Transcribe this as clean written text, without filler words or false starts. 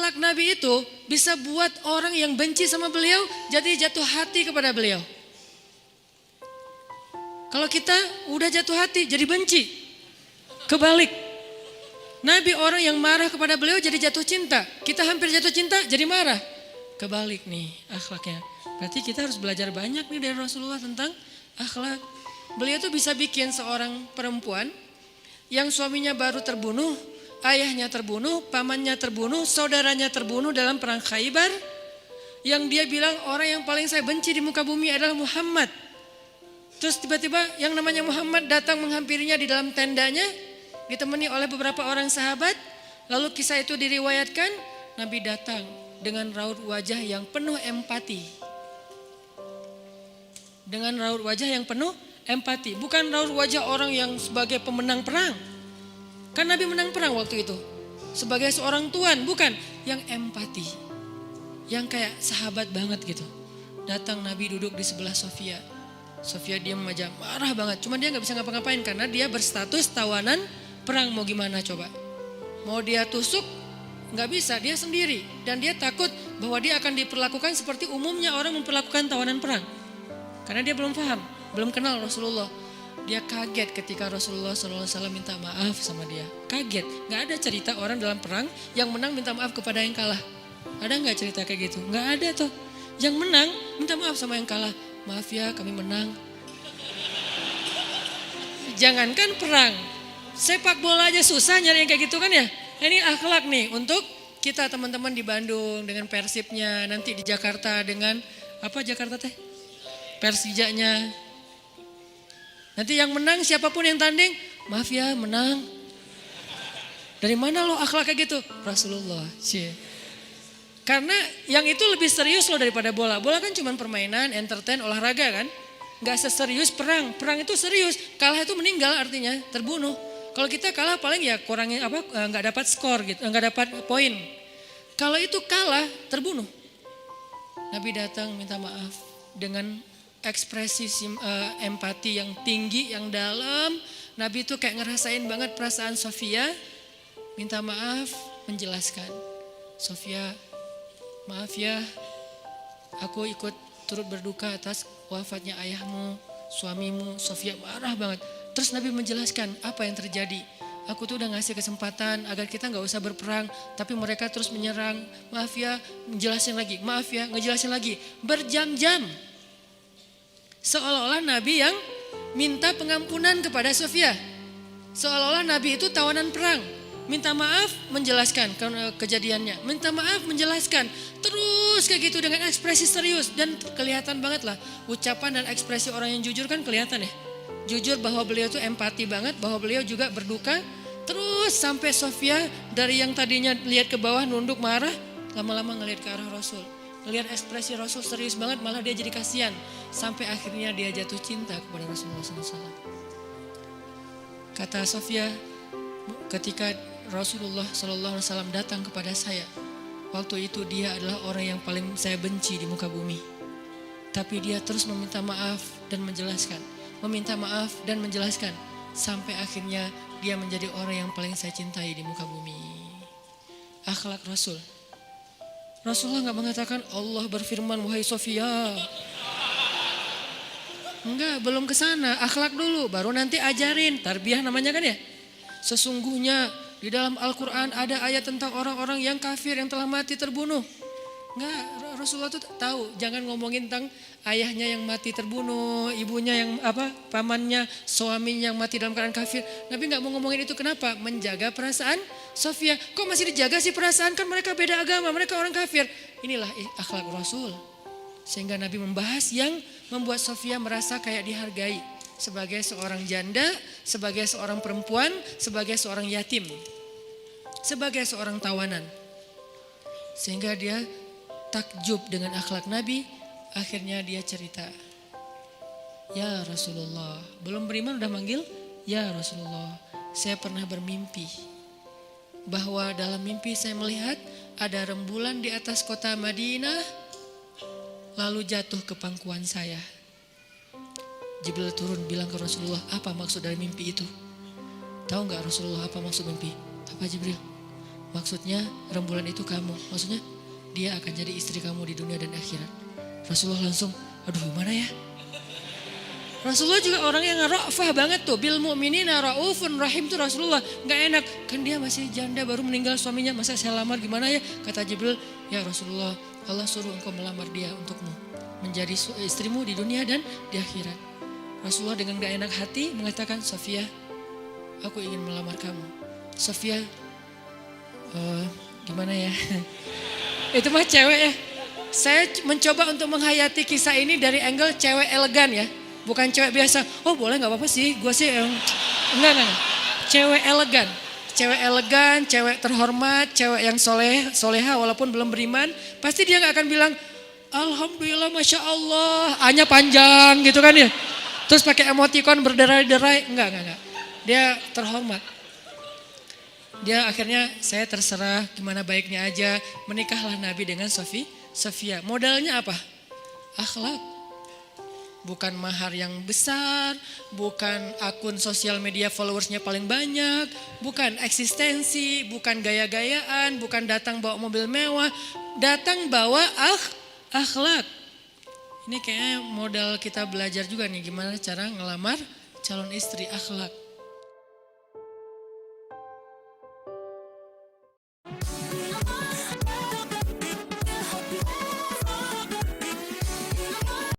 akhlak Nabi itu bisa buat orang yang benci sama beliau jadi jatuh hati kepada beliau. Kalau kita udah jatuh hati jadi benci. Kebalik. Nabi orang yang marah kepada beliau jadi jatuh cinta. Kita hampir jatuh cinta jadi marah. Kebalik nih akhlaknya. Berarti kita harus belajar banyak nih dari Rasulullah tentang akhlak. Beliau tuh bisa bikin seorang perempuan yang suaminya baru terbunuh, ayahnya terbunuh, pamannya terbunuh, saudaranya terbunuh dalam perang Khaybar. Yang dia bilang orang yang paling saya benci di muka bumi adalah Muhammad. Terus tiba-tiba yang namanya Muhammad datang menghampirinya di dalam tendanya, ditemani oleh beberapa orang sahabat. Lalu kisah itu diriwayatkan, Nabi datang dengan raut wajah yang penuh empati. Dengan raut wajah yang penuh empati, bukan raut wajah orang yang sebagai pemenang perang. Kan Nabi menang perang waktu itu. Sebagai seorang tuan, bukan. Yang empati. Yang kayak sahabat banget gitu. Datang Nabi duduk di sebelah Sofia. Sofia diam aja, marah banget. Cuma dia gak bisa ngapa-ngapain karena dia berstatus tawanan perang. Mau gimana coba? Mau dia tusuk? Gak bisa, dia sendiri. Dan dia takut bahwa dia akan diperlakukan seperti umumnya orang memperlakukan tawanan perang. Karena dia belum paham, belum kenal Rasulullah. Dia kaget ketika Rasulullah SAW minta maaf sama dia. Kaget, gak ada cerita orang dalam perang yang menang minta maaf kepada yang kalah. Ada gak cerita kayak gitu? Gak ada tuh. Yang menang minta maaf sama yang kalah. Maaf ya kami menang. Jangankan perang, sepak bola aja susah nyari yang kayak gitu kan ya. Ini akhlak nih untuk kita teman-teman di Bandung dengan Persibnya. Nanti di Jakarta dengan apa Jakarta teh? Persijanya. Nanti yang menang siapapun yang tanding, maaf ya menang. Dari mana lo akhlak kayak gitu? Rasulullah. Karena yang itu lebih serius loh daripada bola. Bola kan cuma permainan, entertain, olahraga kan. Gak seserius perang. Perang itu serius. Kalah itu meninggal artinya terbunuh. Kalau kita kalah paling ya kurangin apa? Nggak dapat skor gitu, nggak dapat poin. Kalau itu kalah terbunuh. Nabi datang minta maaf dengan ekspresi empati yang tinggi, yang dalam. Nabi itu kayak ngerasain banget perasaan Sofia. Minta maaf, menjelaskan. Sofia, maaf ya, aku ikut turut berduka atas wafatnya ayahmu, suamimu. Sofia marah banget. Terus Nabi menjelaskan apa yang terjadi. Aku tuh udah ngasih kesempatan agar kita gak usah berperang. Tapi mereka terus menyerang. Maaf ya, ngejelasin lagi. Maaf ya, ngejelasin lagi. Berjam-jam. Seolah-olah Nabi yang minta pengampunan kepada Sofia. Seolah-olah Nabi itu tawanan perang. Minta maaf, menjelaskan kejadiannya. Minta maaf, menjelaskan. Terus kayak gitu dengan ekspresi serius. Dan kelihatan banget lah. Ucapan dan ekspresi orang yang jujur kan kelihatan ya. Jujur bahwa beliau tuh empati banget. Bahwa beliau juga berduka. Terus sampai Sofia dari yang tadinya lihat ke bawah nunduk marah. Lama-lama ngelihat ke arah Rasul. Lihat ekspresi Rasul serius banget, malah dia jadi kasihan. Sampai akhirnya dia jatuh cinta kepada Rasulullah SAW. Kata Sofia, ketika Rasulullah SAW datang kepada saya, waktu itu dia adalah orang yang paling saya benci di muka bumi. Tapi dia terus meminta maaf dan menjelaskan. Meminta maaf dan menjelaskan. Sampai akhirnya dia menjadi orang yang paling saya cintai di muka bumi. Akhlak Rasul. Rasulullah gak mengatakan Allah berfirman wahai Sofia. Enggak, belum ke sana. Akhlak dulu, baru nanti ajarin. Tarbiyah namanya kan ya. Sesungguhnya di dalam Al-Quran ada ayat tentang orang-orang yang kafir yang telah mati terbunuh. Enggak, Rasulullah tuh tahu. Jangan ngomongin tentang ayahnya yang mati terbunuh, ibunya yang pamannya, suaminya yang mati dalam keadaan kafir. Nabi gak mau ngomongin itu, kenapa? Menjaga perasaan Sofia. Kok masih dijaga sih perasaan? Kan mereka beda agama, mereka orang kafir. Inilah akhlak Rasul. Sehingga Nabi membahas yang membuat Sofia merasa kayak dihargai. Sebagai seorang janda, sebagai seorang perempuan, sebagai seorang yatim. Sebagai seorang tawanan. Sehingga dia takjub dengan akhlak Nabi. Akhirnya dia cerita, ya Rasulullah, belum beriman udah manggil, ya Rasulullah, saya pernah bermimpi bahwa dalam mimpi saya melihat ada rembulan di atas kota Madinah, lalu jatuh ke pangkuan saya. Jibril turun bilang ke Rasulullah, apa maksud dari mimpi itu? Tahu gak Rasulullah apa maksud mimpi? Apa Jibril? Maksudnya rembulan itu kamu. Maksudnya dia akan jadi istri kamu di dunia dan akhirat. Rasulullah langsung, aduh gimana ya? Rasulullah juga orang yang ra'fah banget tuh. Bil mu'minina ra'ufun rahim tuh Rasulullah. Gak enak, kan dia masih janda baru meninggal suaminya. Masa saya lamar gimana ya? Kata Jibril, ya Rasulullah, Allah suruh engkau melamar dia untukmu. Menjadi istrimu di dunia dan di akhirat. Rasulullah dengan gak enak hati mengatakan, Sofia, aku ingin melamar kamu. Sofia, gimana ya? Itu mah cewek ya. Saya mencoba untuk menghayati kisah ini dari angle cewek elegan ya. Bukan cewek biasa, oh boleh gak apa-apa sih, gue sih enggak. Cewek elegan, cewek terhormat, cewek yang soleha walaupun belum beriman. Pasti dia gak akan bilang, Alhamdulillah Masya Allah, A-nya panjang gitu kan ya. Terus pakai emoticon berderai-derai, enggak. Dia terhormat. Dia akhirnya saya terserah gimana baiknya aja, menikahlah Nabi dengan Sofia. Modalnya apa? Akhlak. Bukan mahar yang besar, bukan akun sosial media followersnya paling banyak, bukan eksistensi, bukan gaya-gayaan, bukan datang bawa mobil mewah, datang bawa akhlak. Ini kayaknya modal kita belajar juga nih gimana cara ngelamar calon istri, akhlak.